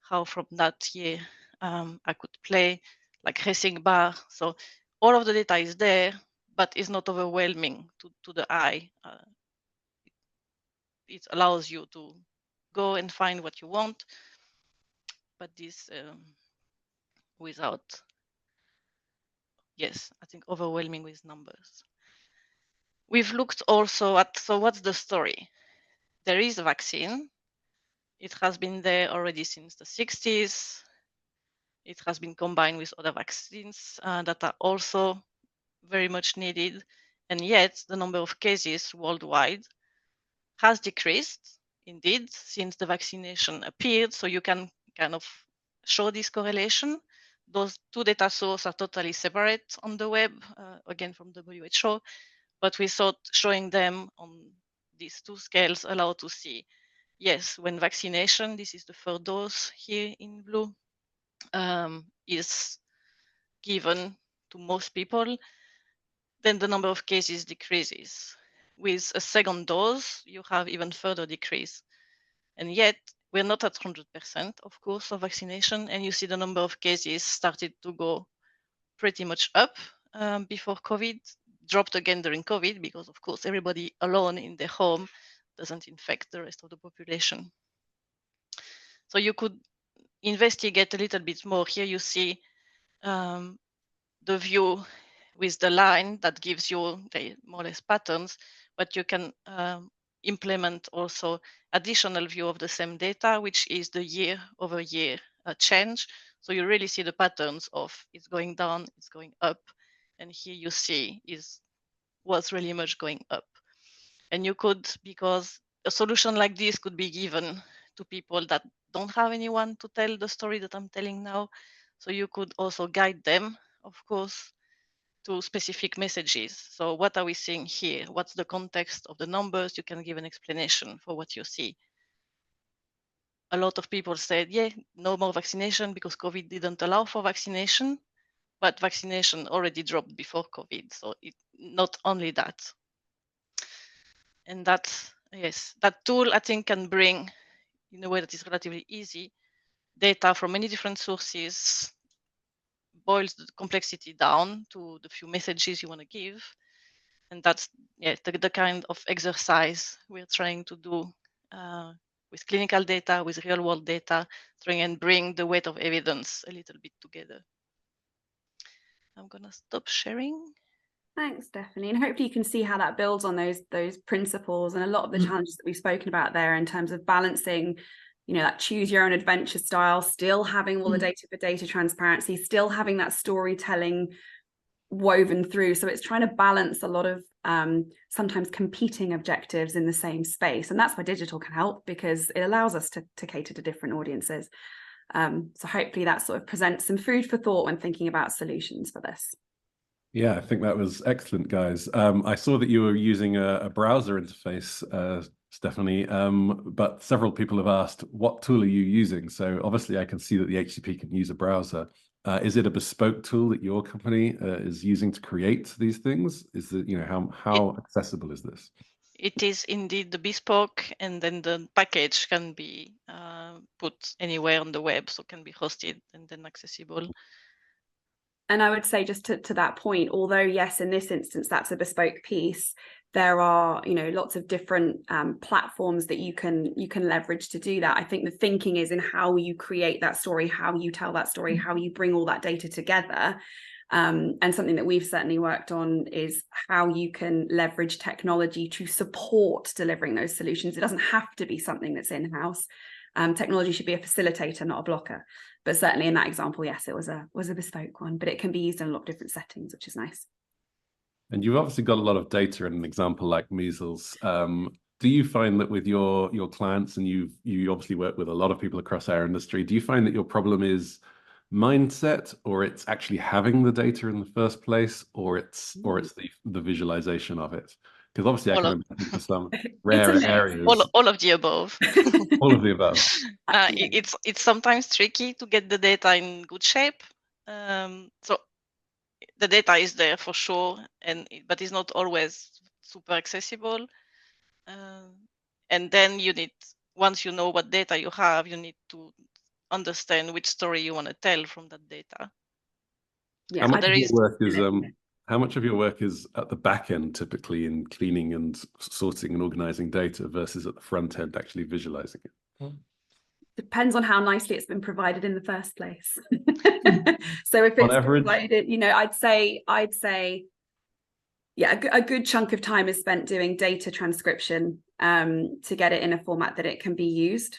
Speaker 6: how from that year I could play like racing bar. So all of the data is there, but it's not overwhelming to the eye. It allows you to go and find what you want, but this without, yes, I think overwhelming with numbers. We've looked also at, so what's the story? There is a vaccine. It has been there already since the 60s. It has been combined with other vaccines that are also very much needed. And yet the number of cases worldwide has decreased, indeed, since the vaccination appeared. So you can kind of show this correlation. Those two data sources are totally separate on the web, again from WHO, but we thought showing them on these two scales allow to see, yes, when vaccination, this is the third dose here in blue, is given to most people, then the number of cases decreases. With a second dose, you have even further decrease. And yet, we're not at 100%, of course, of vaccination. And you see the number of cases started to go pretty much up before COVID, dropped again during COVID, because, of course, everybody alone in their home doesn't infect the rest of the population. So you could investigate a little bit more. Here you see the view with the line that gives you the more or less patterns, but you can implement also additional view of the same data, which is the year-over-year change. So you really see the patterns of it's going down, it's going up, and here you see was really much going up. And you could, because a solution like this could be given to people that don't have anyone to tell the story that I'm telling now. So you could also guide them, of course, to specific messages. So what are we seeing here? What's the context of the numbers? You can give an explanation for what you see. A lot of people said, yeah, no more vaccination because COVID didn't allow for vaccination, but vaccination already dropped before COVID. So not only that. And that, yes, that tool I think can bring, in a way that is relatively easy, data from many different sources, boils the complexity down to the few messages you want to give. And that's the kind of exercise we're trying to do with clinical data, with real world data, trying and bring the weight of evidence a little bit together. I'm going to stop sharing.
Speaker 5: Thanks, Stephanie. And hopefully you can see how that builds on those principles and a lot of the challenges that we've spoken about there in terms of balancing, you know, that choose your own adventure style, still having all the data for data transparency, still having that storytelling woven through. So it's trying to balance a lot of sometimes competing objectives in the same space. And that's where digital can help, because it allows us to cater to different audiences. So hopefully that sort of presents some food for thought when thinking about solutions for this.
Speaker 1: Yeah, I think that was excellent, guys. I saw that you were using a browser interface, Stephanie, but several people have asked, what tool are you using? So obviously I can see that the HCP can use a browser. Is it a bespoke tool that your company is using to create these things? Is it, how accessible is this?
Speaker 6: It is indeed the bespoke, and then the package can be put anywhere on the web, so can be hosted and then accessible.
Speaker 5: And I would say, just to that point, although yes, in this instance that's a bespoke piece, there are lots of different platforms that you can leverage to do that. I think the thinking is in how you create that story, how you tell that story, how you bring all that data together. And something that we've certainly worked on is how you can leverage technology to support delivering those solutions. It doesn't have to be something that's in-house. Technology should be a facilitator, not a blocker. But certainly in that example, yes, it was a bespoke one, but it can be used in a lot of different settings, which is nice.
Speaker 1: And you've obviously got a lot of data in an example like measles. Do you find that with your clients, and you obviously work with a lot of people across our industry, do you find that your problem is mindset, or it's actually having the data in the first place, or it's the visualization of it? Because obviously I can imagine for some rare areas.
Speaker 6: All of the above.
Speaker 1: All of the above.
Speaker 6: It's sometimes tricky to get the data in good shape. So the data is there for sure, but it's not always super accessible. And then once you know what data you have, you need to understand which story you want to tell from that data.
Speaker 5: Yeah,
Speaker 1: how much of your work is at the back end, typically in cleaning and sorting and organizing data, versus at the front end actually visualizing it?
Speaker 5: Depends on how nicely it's been provided in the first place. So if it's provided, I'd say yeah, a good chunk of time is spent doing data transcription to get it in a format that it can be used.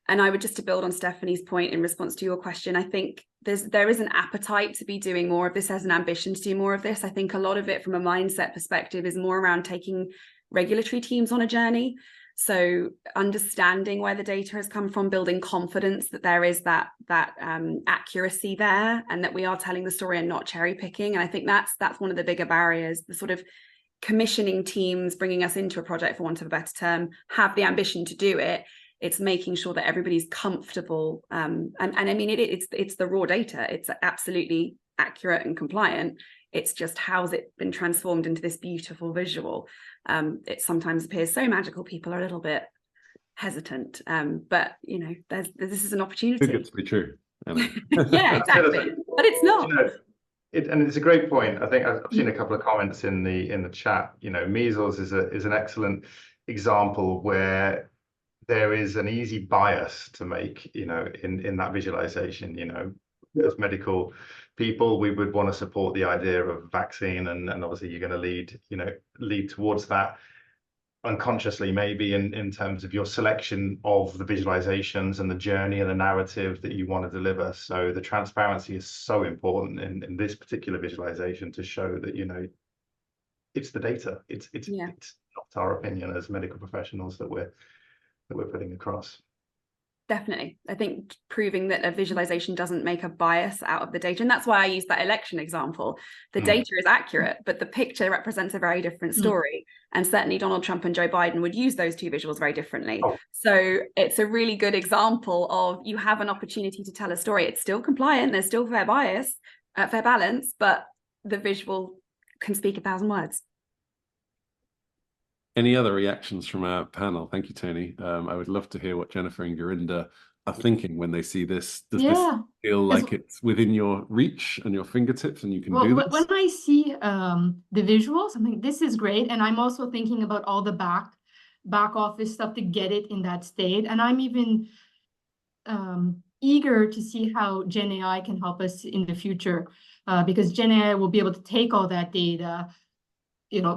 Speaker 5: And I would, just to build on Stephanie's point in response to your question, I think there is an appetite to be doing more of this. There's an ambition to do more of this. I think a lot of it from a mindset perspective is more around taking regulatory teams on a journey. So understanding where the data has come from, building confidence that there is that accuracy there, and that we are telling the story and not cherry picking. And I think that's one of the bigger barriers. The sort of commissioning teams bringing us into a project, for want of a better term, have the ambition to do it. It's making sure that everybody's comfortable. And I mean, it's the raw data. It's absolutely accurate and compliant. It's just, how's it been transformed into this beautiful visual? It sometimes appears so magical, people are a little bit hesitant. But this is an opportunity.
Speaker 1: Too good to be true.
Speaker 5: Yeah, exactly. But it's not.
Speaker 4: And it's a great point. I think I've seen a couple of comments in the chat. Measles is an excellent example where there is an easy bias to make, in that visualization. As medical people, we would want to support the idea of vaccine, and obviously you're going to lead towards that unconsciously, maybe in terms of your selection of the visualizations and the journey and the narrative that you want to deliver. So the transparency is so important in this particular visualization, to show that it's the data, it's not our opinion as medical professionals that we're putting across.
Speaker 5: Definitely. I think proving that a visualization doesn't make a bias out of the data. And that's why I use that election example. The data is accurate, but the picture represents a very different story. And certainly Donald Trump and Joe Biden would use those two visuals very differently. So it's a really good example of, you have an opportunity to tell a story. It's still compliant. There's still fair balance, but the visual can speak 1,000 words.
Speaker 1: Any other reactions from our panel? Thank you, Tony. I would love to hear what Jennifer and Gurinda are thinking when they see this. Does this feel like it's within your reach and your fingertips, and you can do this?
Speaker 3: When I see the visuals, I'm like, this is great. And I'm also thinking about all the back office stuff to get it in that state. And I'm even eager to see how Gen AI can help us in the future, because Gen AI will be able to take all that data,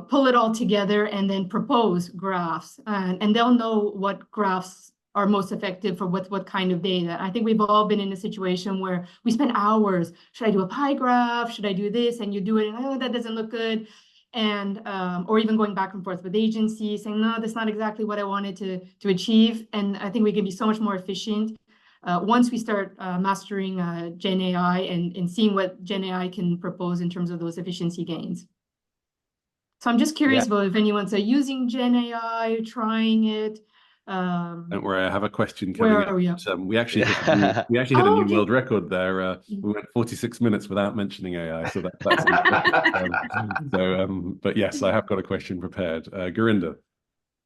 Speaker 3: pull it all together and then propose graphs, and they'll know what graphs are most effective for what kind of data. I think we've all been in a situation where we spend hours. Should I do a pie graph? Should I do this? And you do it, and oh, that doesn't look good. And or even going back and forth with agencies saying, no, that's not exactly what I wanted to achieve. And I think we can be so much more efficient once we start mastering Gen AI and seeing what Gen AI can propose in terms of those efficiency gains. So I'm just curious about if anyone's using Gen AI, trying it.
Speaker 1: Don't worry, I have a question coming
Speaker 3: Where
Speaker 1: up.
Speaker 3: are we?
Speaker 1: We actually hit a new
Speaker 3: okay.
Speaker 1: world record there. We went 46 minutes without mentioning AI, so that's but yes, I have got a question prepared. Gurinder.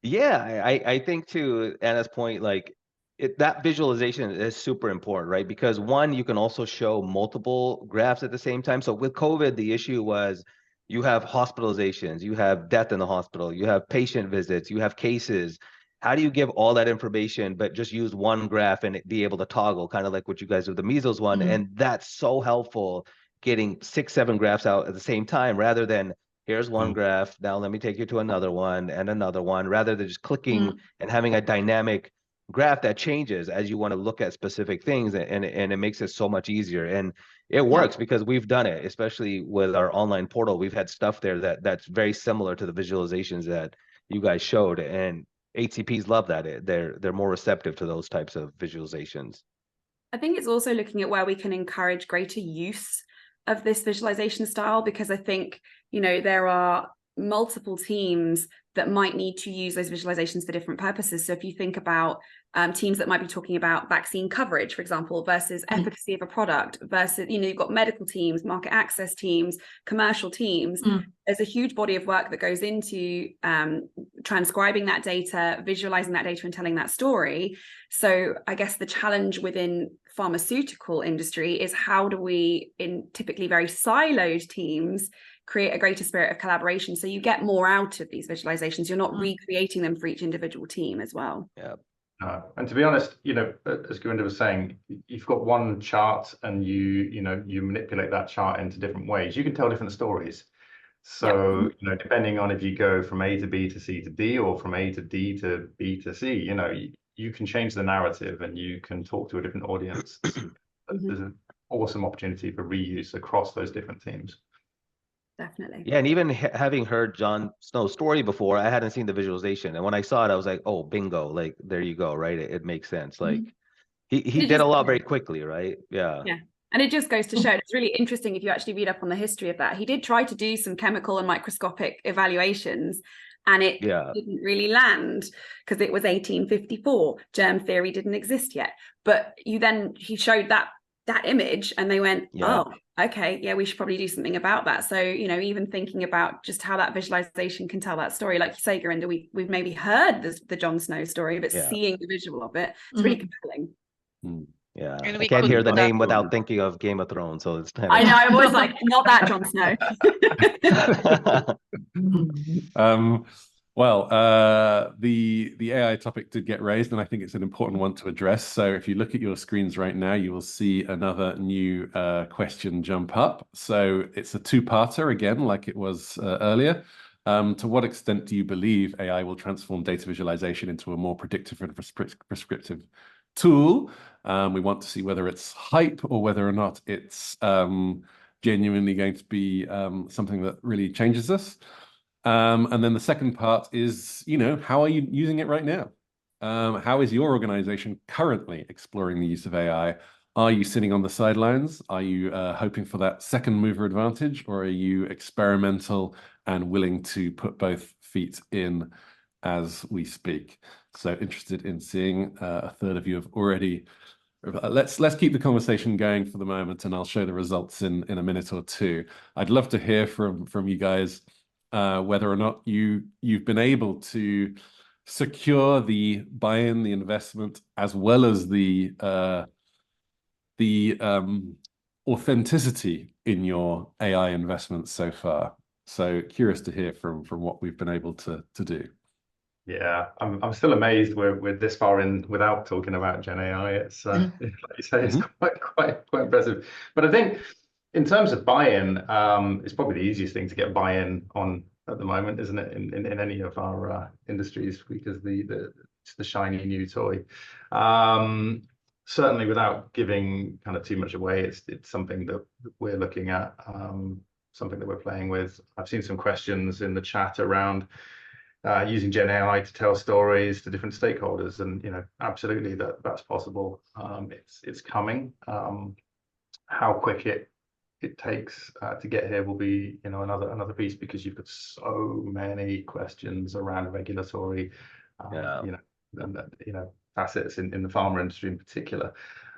Speaker 2: Yeah, I think to Anna's point, like that visualization is super important, right? Because one, you can also show multiple graphs at the same time. So with COVID, the issue was you have hospitalizations, you have death in the hospital, you have patient visits, you have cases. How do you give all that information, but just use one graph and be able to toggle, kind of like what you guys do with the measles one? And that's so helpful, getting 6, 7 graphs out at the same time, rather than here's one graph, now let me take you to another one and another one, rather than just clicking and having a dynamic graph that changes as you want to look at specific things, and it makes it so much easier. And it works because we've done it, especially with our online portal. We've had stuff there that's very similar to the visualizations that you guys showed, and HCPs love that. They're more receptive to those types of visualizations.
Speaker 5: I think it's also looking at where we can encourage greater use of this visualization style, because I think, you know, there are multiple teams that might need to use those visualizations for different purposes. So if you think about teams that might be talking about vaccine coverage, for example, versus efficacy of a product, versus, you know, you've got medical teams, market access teams, commercial teams. There's a huge body of work that goes into transcribing that data, visualizing that data, and telling that story. So I guess the challenge within pharmaceutical industry is, how do we, in typically very siloed teams, create a greater spirit of collaboration so you get more out of these visualizations? You're not recreating them for each individual team as well.
Speaker 2: Yeah.
Speaker 4: And to be honest, you know, as Gurinder was saying, you've got one chart and you manipulate that chart into different ways. You can tell different stories. So, you know, depending on if you go from A to B to C to D, or from A to D to B to C, you know, you can change the narrative and you can talk to a different audience. There's an awesome opportunity for reuse across those different teams.
Speaker 5: Definitely.
Speaker 2: Yeah, and even having heard Jon Snow's story before, I hadn't seen the visualization, and when I saw it, I was like, "Oh, bingo! Like, there you go, right? It makes sense." Like, he did a lot very quickly, right? Yeah.
Speaker 5: Yeah, and it just goes to show, it's really interesting if you actually read up on the history of that. He did try to do some chemical and microscopic evaluations, and it didn't really land because it was 1854. Germ theory didn't exist yet. But he showed that image, and they went, oh, okay, yeah, we should probably do something about that. So, you know, even thinking about just how that visualization can tell that story, like you say, Gurinder, we've maybe heard the Jon Snow story, but seeing the visual of it, it's really compelling.
Speaker 2: Yeah, I can't hear the name without thinking of Game of Thrones, so it's kind of...
Speaker 5: I know, I'm always like, not that Jon Snow.
Speaker 1: Well, the AI topic did get raised, and I think it's an important one to address. So if you look at your screens right now, you will see another new question jump up. So it's a two-parter again, like it was earlier. To what extent do you believe AI will transform data visualization into a more predictive and prescriptive tool? We want to see whether it's hype or whether or not it's genuinely going to be something that really changes us. And then the second part is, you know, how are you using it right now? How is your organization currently exploring the use of AI? Are you sitting on the sidelines? Are you hoping for that second mover advantage, or are you experimental and willing to put both feet in as we speak? So interested in seeing a third of you have already. Let's keep the conversation going for the moment, and I'll show the results in a minute or two. I'd love to hear from you guys whether or not you've been able to secure the buy-in, the investment, as well as the authenticity in your AI investments so far. So curious to hear from what we've been able to do.
Speaker 4: Yeah, I'm still amazed we're this far in without talking about Gen AI. It's like you say, it's quite impressive. But I think in terms of buy-in, it's probably the easiest thing to get buy-in on at the moment, isn't it? In any of our industries, because the the shiny new toy. Certainly, without giving kind of too much away, it's something that we're looking at, something that we're playing with. I've seen some questions in the chat around using Gen AI to tell stories to different stakeholders, and absolutely that's possible. It's coming. How quick it takes to get here will be another piece, because you've got so many questions around regulatory facets in the pharma industry in particular.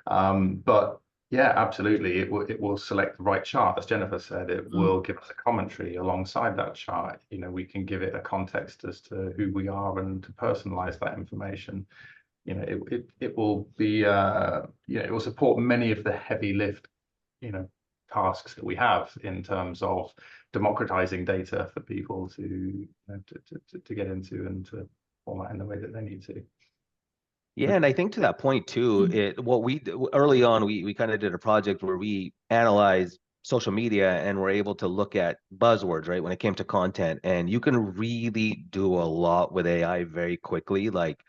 Speaker 4: But yeah, absolutely, it will select the right chart. As Jennifer said, it will give us a commentary alongside that chart. We can give it a context as to who we are and to personalize that information. It will be it will support many of the heavy lift tasks that we have in terms of democratizing data for people to get into and to format in the way that they need to.
Speaker 2: Yeah, and I think to that point too, what we early on, we kind of did a project where we analyzed social media and were able to look at buzzwords, right, when it came to content. And you can really do a lot with AI very quickly. Like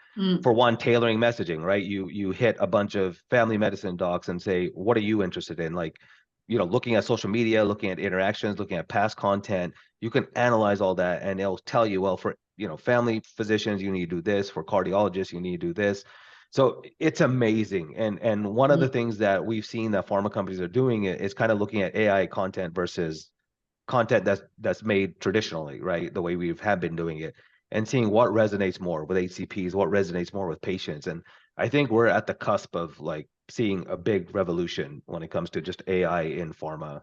Speaker 2: for one, tailoring messaging, right? You hit a bunch of family medicine docs and say, what are you interested in? Like, looking at social media, looking at interactions, looking at past content, you can analyze all that and it'll tell you, well, for family physicians, you need to do this. For cardiologists, you need to do this. So it's amazing. And one of the things that we've seen that pharma companies are doing is kind of looking at AI content versus content that's made traditionally, right? The way we have been doing it, and seeing what resonates more with HCPs, what resonates more with patients. And I think we're at the cusp of like seeing a big revolution when it comes to just AI in pharma.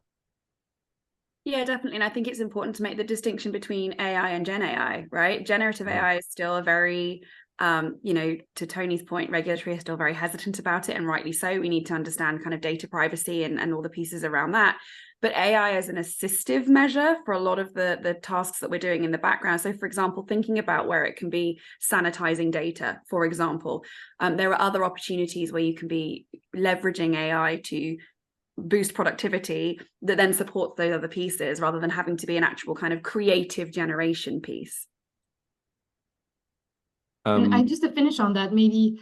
Speaker 5: Yeah, definitely. And I think it's important to make the distinction between AI and Gen AI, right? Generative AI is still a very, to Tony's point, regulatory is still very hesitant about it, and rightly so. We need to understand kind of data privacy and all the pieces around that. But AI is an assistive measure for a lot of the tasks that we're doing in the background. So, for example, thinking about where it can be sanitizing data, for example, there are other opportunities where you can be leveraging AI to boost productivity that then supports those other pieces, rather than having to be an actual kind of creative generation piece.
Speaker 3: And just to finish on that, maybe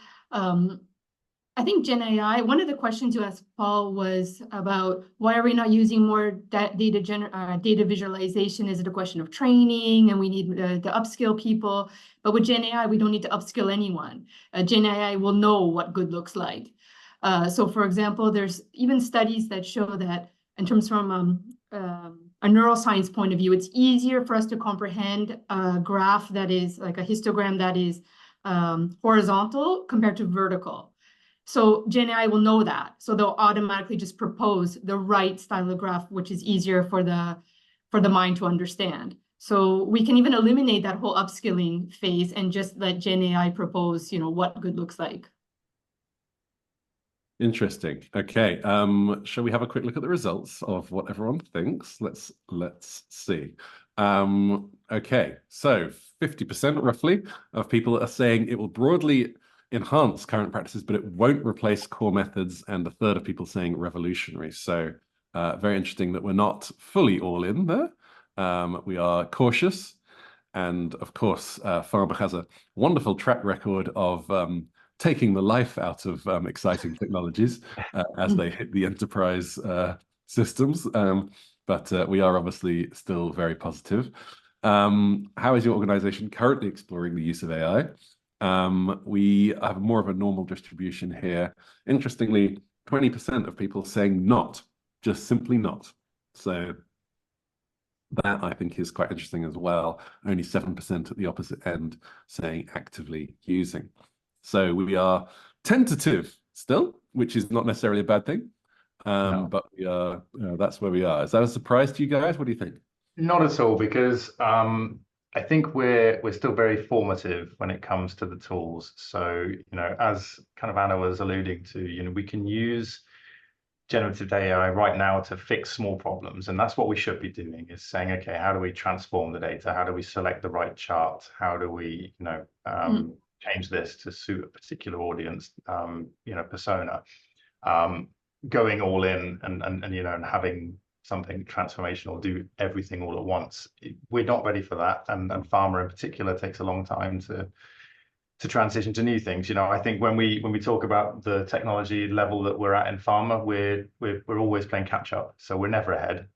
Speaker 3: I think Gen AI, one of the questions you asked Paul was about why are we not using more data visualization? Is it a question of training and we need to upskill people? But with Gen AI, we don't need to upskill anyone. Gen AI will know what good looks like. So for example, there's even studies that show that in terms from a neuroscience point of view, it's easier for us to comprehend a graph that is like a histogram that is horizontal compared to vertical. So Gen AI will know that. So they'll automatically just propose the right style of graph, which is easier for the mind to understand. So we can even eliminate that whole upskilling phase and just let Gen AI propose, what good looks like.
Speaker 1: Interesting. Okay. Shall we have a quick look at the results of what everyone thinks? Let's see. Okay, so 50% roughly of people are saying it will broadly enhance current practices, but it won't replace core methods, and a third of people saying revolutionary. So very interesting that we're not fully all in there. We are cautious, and of course, pharma has a wonderful track record of taking the life out of exciting technologies as they hit the enterprise systems. But we are obviously still very positive. How is your organization currently exploring the use of AI? We have more of a normal distribution here. Interestingly, 20% of people saying not, just simply not. So that I think is quite interesting as well. Only 7% at the opposite end saying actively using. So we are tentative still, which is not necessarily a bad thing.
Speaker 4: No.
Speaker 1: But we are, that's where we are. Is that a surprise to you guys? What do you think?
Speaker 4: Not at all, because I think we're still very formative when it comes to the tools. So, as kind of Anna was alluding to, we can use generative AI right now to fix small problems. And that's what we should be doing, is saying, okay, how do we transform the data? How do we select the right chart? How do we, change this to suit a particular audience, persona? Going all in and having something transformational do everything all at once. We're not ready for that. And pharma in particular takes a long time to transition to new things. You know, I think when we talk about the technology level that we're at in pharma, we're always playing catch up, so we're never ahead.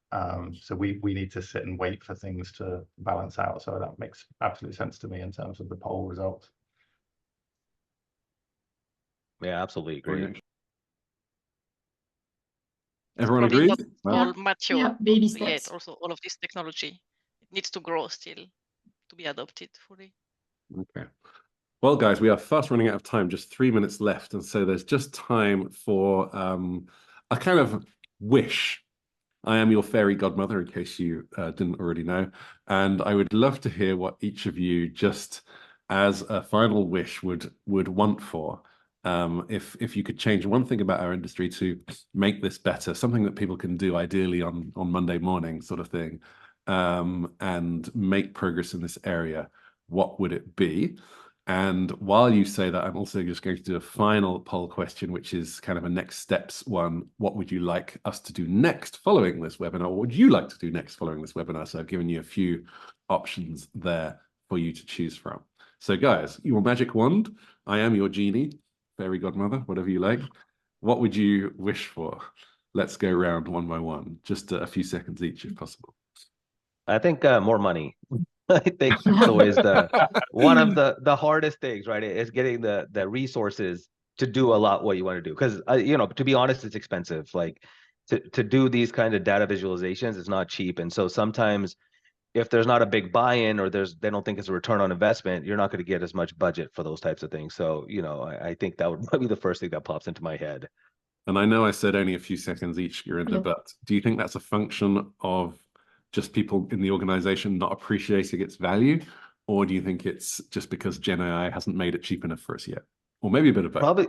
Speaker 4: So we need to sit and wait for things to balance out. So that makes absolute sense to me in terms of the poll results.
Speaker 2: Yeah, absolutely agree.
Speaker 1: Everyone
Speaker 6: Probably
Speaker 1: agrees?
Speaker 6: not all mature
Speaker 3: Yeah, baby
Speaker 6: yet.
Speaker 3: steps.
Speaker 6: Also, all of this technology, it needs to grow still to be adopted fully.
Speaker 1: Okay. Well, guys, we are fast running out of time, just 3 minutes left. And so there's just time for a kind of wish. I am your fairy godmother, in case you didn't already know. And I would love to hear what each of you, just as a final wish, would want for. If you could change one thing about our industry to make this better, something that people can do ideally on Monday morning, sort of thing, and make progress in this area, what would it be? And while you say that, I'm also just going to do a final poll question, which is kind of a next steps one. What would you like us to do next following this webinar? What would you like to do next following this webinar? So I've given you a few options there for you to choose from. So guys, your magic wand, I am your genie, fairy godmother, whatever you like. What would you wish for? Let's go around one by one, just a few seconds each if possible.
Speaker 2: I think more money. I think that's always one of the hardest things, right? Is getting the resources to do a lot what you want to do. Because you know, to be honest, it's expensive. Like to do these kind of data visualizations, it's not cheap. And so sometimes if there's not a big buy-in or they don't think it's a return on investment, you're not going to get as much budget for those types of things. So, you know, I think that would be the first thing that pops into my head.
Speaker 1: And I know I said only a few seconds each, Gurinder, but do you think that's a function of just people in the organization not appreciating its value? Or do you think it's just because Gen AI hasn't made it cheap enough for us yet? Or maybe a bit of both?
Speaker 2: Probably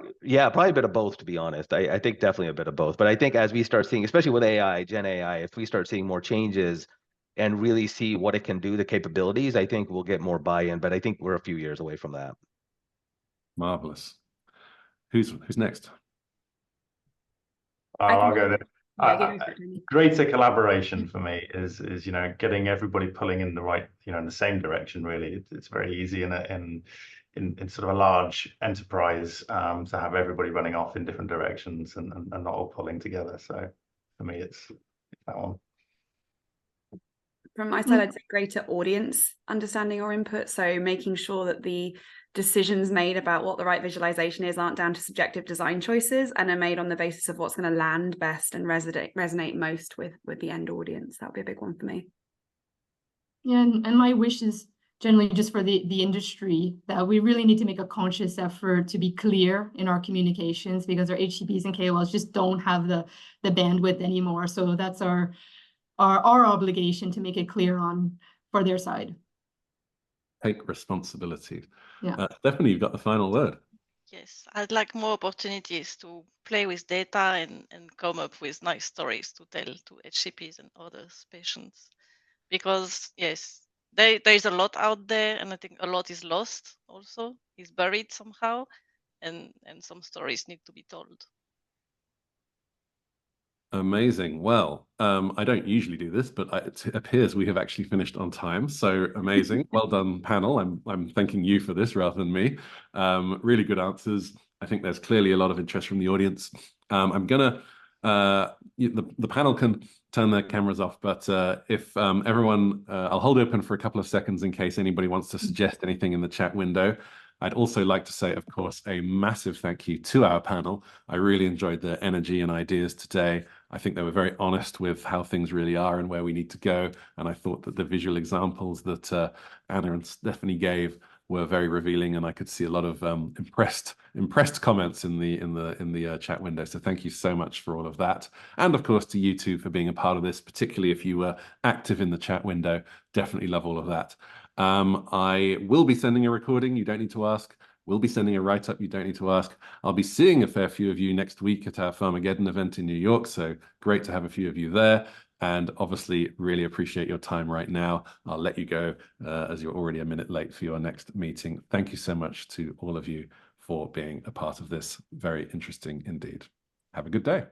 Speaker 2: a bit of both, to be honest. I think definitely a bit of both. But I think as we start seeing, especially with AI, Gen AI, if we start seeing more changes and really see what it can do, the capabilities, I think we'll get more buy-in. But I think we're a few years away from that.
Speaker 1: Marvelous. Who's next?
Speaker 4: I'll go there.
Speaker 5: Yeah,
Speaker 4: Greater collaboration for me is you know, getting everybody pulling in the right, you know, in the same direction. Really, it's very easy in sort of a large enterprise to have everybody running off in different directions and not all pulling together. So for me, it's that one.
Speaker 5: From my side, I'd say greater audience understanding or input. So making sure that the decisions made about what the right visualization is aren't down to subjective design choices and are made on the basis of what's going to land best and resonate most with the end audience. That would be a big one for me.
Speaker 3: Yeah, and my wish is generally just for the industry that we really need to make a conscious effort to be clear in our communications, because our HCPs and KOLs just don't have the bandwidth anymore. So that's our obligation to make it clear for their side.
Speaker 1: Take responsibility.
Speaker 3: Yeah.
Speaker 1: Stephanie, you've got the final word.
Speaker 6: Yes, I'd like more opportunities to play with data and come up with nice stories to tell to HCPs and others, patients. Because yes, there is a lot out there, and I think a lot is lost also, is buried somehow, and some stories need to be told.
Speaker 1: Amazing. Well, I don't usually do this, but it appears we have actually finished on time. So amazing. Well done, panel. I'm thanking you for this rather than me. Really good answers. I think there's clearly a lot of interest from the audience. I'm gonna the panel can turn their cameras off, but if everyone, I'll hold open for a couple of seconds in case anybody wants to suggest anything in the chat window. I'd also like to say, of course, a massive thank you to our panel. I really enjoyed their energy and ideas today. I think they were very honest with how things really are and where we need to go. And I thought that the visual examples that Anna and Stephanie gave were very revealing, and I could see a lot of impressed comments in the chat window. So thank you so much for all of that, and of course to you two for being a part of this, particularly if you were active in the chat window. Definitely love all of that. I will be sending a recording. You don't need to ask. We'll be sending a write-up. You don't need to ask. I'll be seeing a fair few of you next week at our Pharmageddon event in New York. So great to have a few of you there. And obviously, really appreciate your time right now. I'll let you go as you're already a minute late for your next meeting. Thank you so much to all of you for being a part of this. Very interesting indeed. Have a good day.